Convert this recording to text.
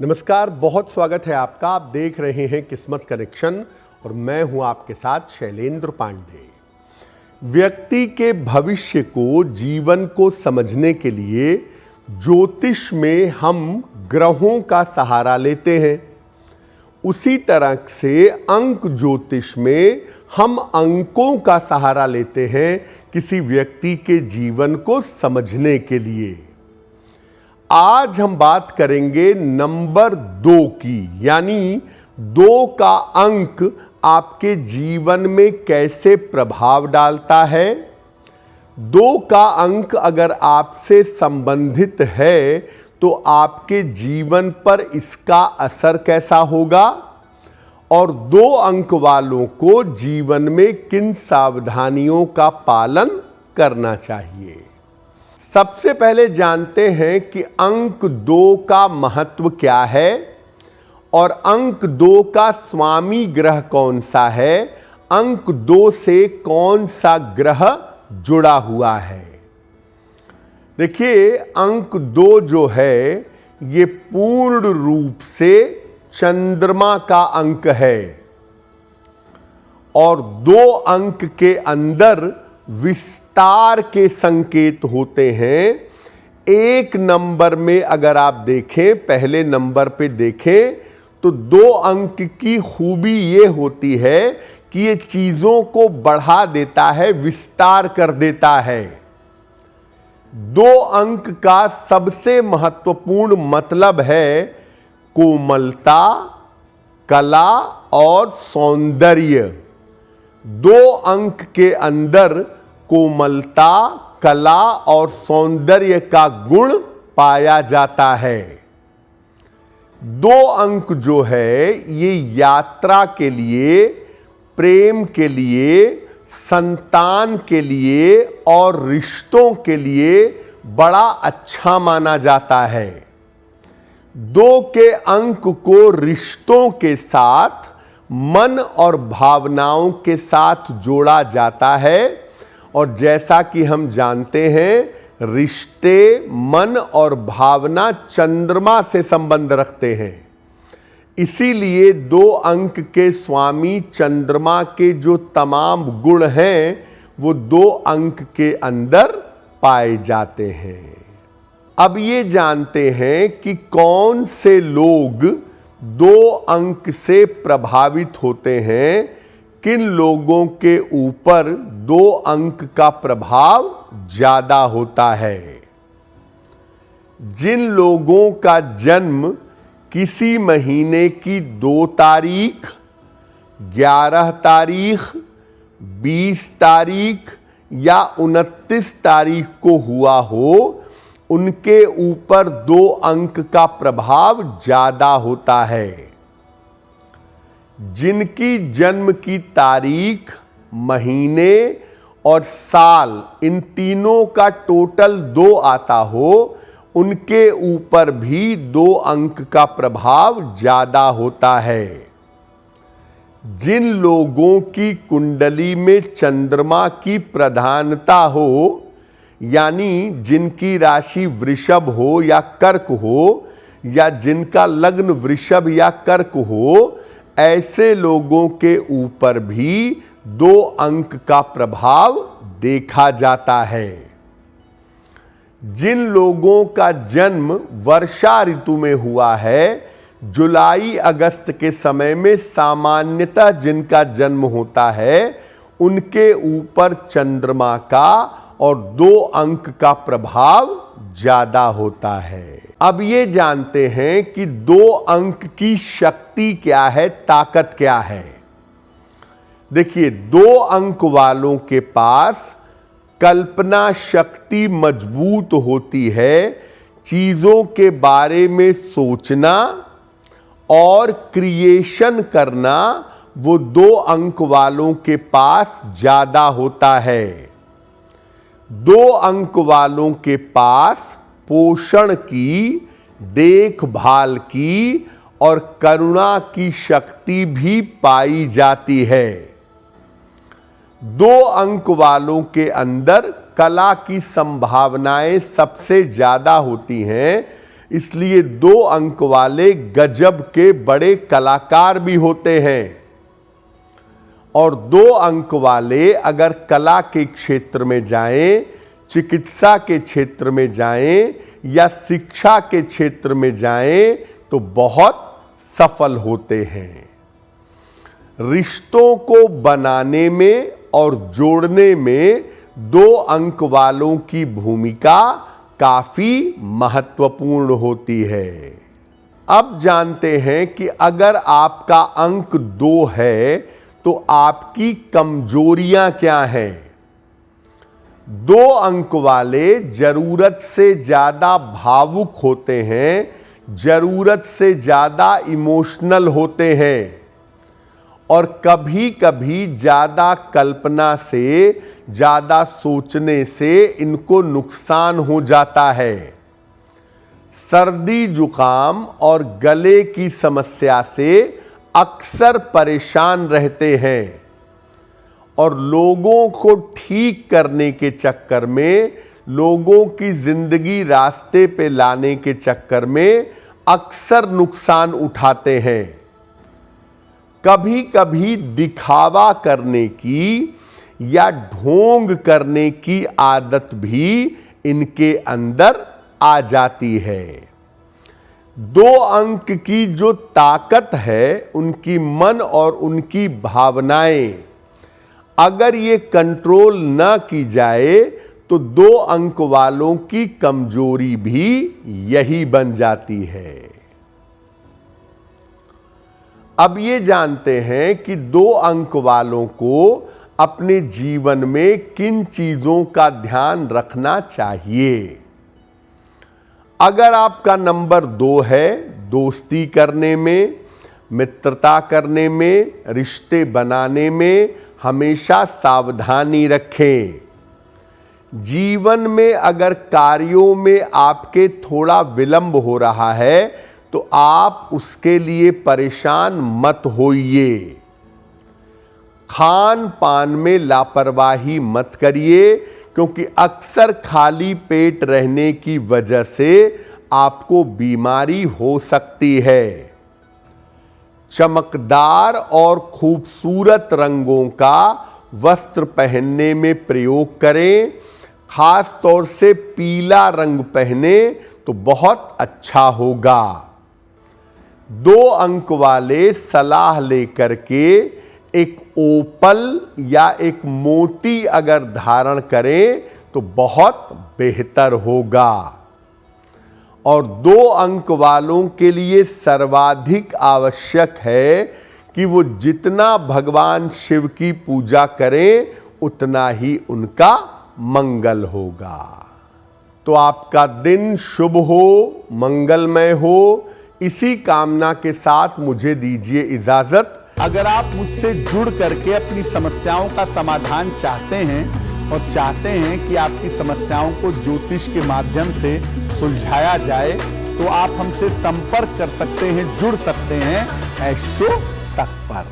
नमस्कार, बहुत स्वागत है आपका। आप देख रहे हैं किस्मत कनेक्शन और मैं हूं आपके साथ शैलेंद्र पांडे। व्यक्ति के भविष्य को, जीवन को समझने के लिए ज्योतिष में हम ग्रहों का सहारा लेते हैं। उसी तरह से अंक ज्योतिष में हम अंकों का सहारा लेते हैं किसी व्यक्ति के जीवन को समझने के लिए। आज हम बात करेंगे नंबर 2 की, यानी 2 का अंक आपके जीवन में कैसे प्रभाव डालता है। 2 का अंक अगर आपसे संबंधित है तो आपके जीवन पर इसका असर कैसा होगा और 2 अंक वालों को जीवन में किन सावधानियों का पालन करना चाहिए। सबसे पहले जानते हैं कि अंक 2 का महत्व क्या है और अंक 2 का स्वामी ग्रह कौन सा है, अंक 2 से कौन सा ग्रह जुड़ा हुआ है। देखिए, अंक 2 जो है ये पूर्ण रूप से चंद्रमा का अंक है और 2 अंक के अंदर विस्तार के संकेत होते हैं। 1 नंबर में अगर आप देखें, पहले नंबर पे देखें तो 2 अंक की खूबी ये होती है कि ये चीजों को बढ़ा देता है, विस्तार कर देता है। 2 अंक का सबसे महत्वपूर्ण मतलब है कोमलता, कला और सौंदर्य। 2 अंक के अंदर कोमलता, कला और सौंदर्य का गुण पाया जाता है। 2 अंक जो है ये यात्रा के लिए, प्रेम के लिए, संतान के लिए और रिश्तों के लिए बड़ा अच्छा माना जाता है। 2 के अंक को रिश्तों के साथ, मन और भावनाओं के साथ जोड़ा जाता है और जैसा कि हम जानते हैं रिश्ते, मन और भावना चंद्रमा से संबंध रखते हैं। इसीलिए 2 अंक के स्वामी चंद्रमा के जो तमाम गुण हैं वो 2 अंक के अंदर पाए जाते हैं। अब ये जानते हैं कि कौन से लोग 2 अंक से प्रभावित होते हैं, किन लोगों के ऊपर 2 अंक का प्रभाव ज्यादा होता है। जिन लोगों का जन्म किसी महीने की 2 तारीख, 11 तारीख, 20 तारीख या 29 तारीख को हुआ हो, उनके ऊपर 2 अंक का प्रभाव ज्यादा होता है। जिनकी जन्म की तारीख, महीने और साल, इन तीनों का टोटल 2 आता हो, उनके ऊपर भी 2 अंक का प्रभाव ज्यादा होता है। जिन लोगों की कुंडली में चंद्रमा की प्रधानता हो, यानी जिनकी राशि वृषभ हो या कर्क हो, या जिनका लग्न वृषभ या कर्क हो, ऐसे लोगों के ऊपर भी 2 अंक का प्रभाव देखा जाता है। जिन लोगों का जन्म वर्षा ऋतु में हुआ है, जुलाई अगस्त के समय में सामान्यतः जिनका जन्म होता है, उनके ऊपर चंद्रमा का और 2 अंक का प्रभाव ज्यादा होता है। अब ये जानते हैं कि 2 अंक की शक्ति क्या है, ताकत क्या है। देखिए, 2 अंक वालों के पास कल्पना शक्ति मजबूत होती है। चीजों के बारे में सोचना और क्रिएशन करना वो 2 अंक वालों के पास ज्यादा होता है। 2 अंक वालों के पास पोषण की, देखभाल की और करुणा की शक्ति भी पाई जाती है। 2 अंक वालों के अंदर कला की संभावनाएं सबसे ज्यादा होती हैं। इसलिए 2 अंक वाले गजब के बड़े कलाकार भी होते हैं। और 2 अंक वाले अगर कला के क्षेत्र में जाएं, चिकित्सा के क्षेत्र में जाएं या शिक्षा के क्षेत्र में जाएं तो बहुत सफल होते हैं। रिश्तों को बनाने में और जोड़ने में 2 अंक वालों की भूमिका काफी महत्वपूर्ण होती है। अब जानते हैं कि अगर आपका अंक 2 है तो आपकी कमजोरियां क्या हैं। 2 अंक वाले जरूरत से ज्यादा भावुक होते हैं, जरूरत से ज्यादा इमोशनल होते हैं और कभी कभी ज्यादा कल्पना से, ज्यादा सोचने से इनको नुकसान हो जाता है। सर्दी जुकाम और गले की समस्या से अक्सर परेशान रहते हैं और लोगों को ठीक करने के चक्कर में, लोगों की जिंदगी रास्ते पे लाने के चक्कर में अक्सर नुकसान उठाते हैं। कभी कभी दिखावा करने की या ढोंग करने की आदत भी इनके अंदर आ जाती है। 2 अंक की जो ताकत है, उनकी मन और उनकी भावनाएं, अगर ये कंट्रोल न की जाए तो 2 अंक वालों की कमजोरी भी यही बन जाती है। अब ये जानते हैं कि 2 अंक वालों को अपने जीवन में किन चीजों का ध्यान रखना चाहिए। अगर आपका नंबर 2 है, दोस्ती करने में, मित्रता करने में, रिश्ते बनाने में हमेशा सावधानी रखें। जीवन में अगर कार्यों में आपके थोड़ा विलंब हो रहा है तो आप उसके लिए परेशान मत होइए। खान पान में लापरवाही मत करिए, क्योंकि अक्सर खाली पेट रहने की वजह से आपको बीमारी हो सकती है। चमकदार और खूबसूरत रंगों का वस्त्र पहनने में प्रयोग करें। खास तौर से पीला रंग पहने तो बहुत अच्छा होगा। 2 अंक वाले सलाह लेकर के एक ओपल या एक मोती अगर धारण करें तो बहुत बेहतर होगा। और 2 अंक वालों के लिए सर्वाधिक आवश्यक है कि वो जितना भगवान शिव की पूजा करें उतना ही उनका मंगल होगा। तो आपका दिन शुभ हो, मंगलमय हो, इसी कामना के साथ मुझे दीजिए इजाजत। अगर आप मुझसे जुड़ करके अपनी समस्याओं का समाधान चाहते हैं और चाहते हैं कि आपकी समस्याओं को ज्योतिष के माध्यम से सुलझाया जाए तो आप हमसे संपर्क कर सकते हैं, जुड़ सकते हैं एस्ट्रो तक पर।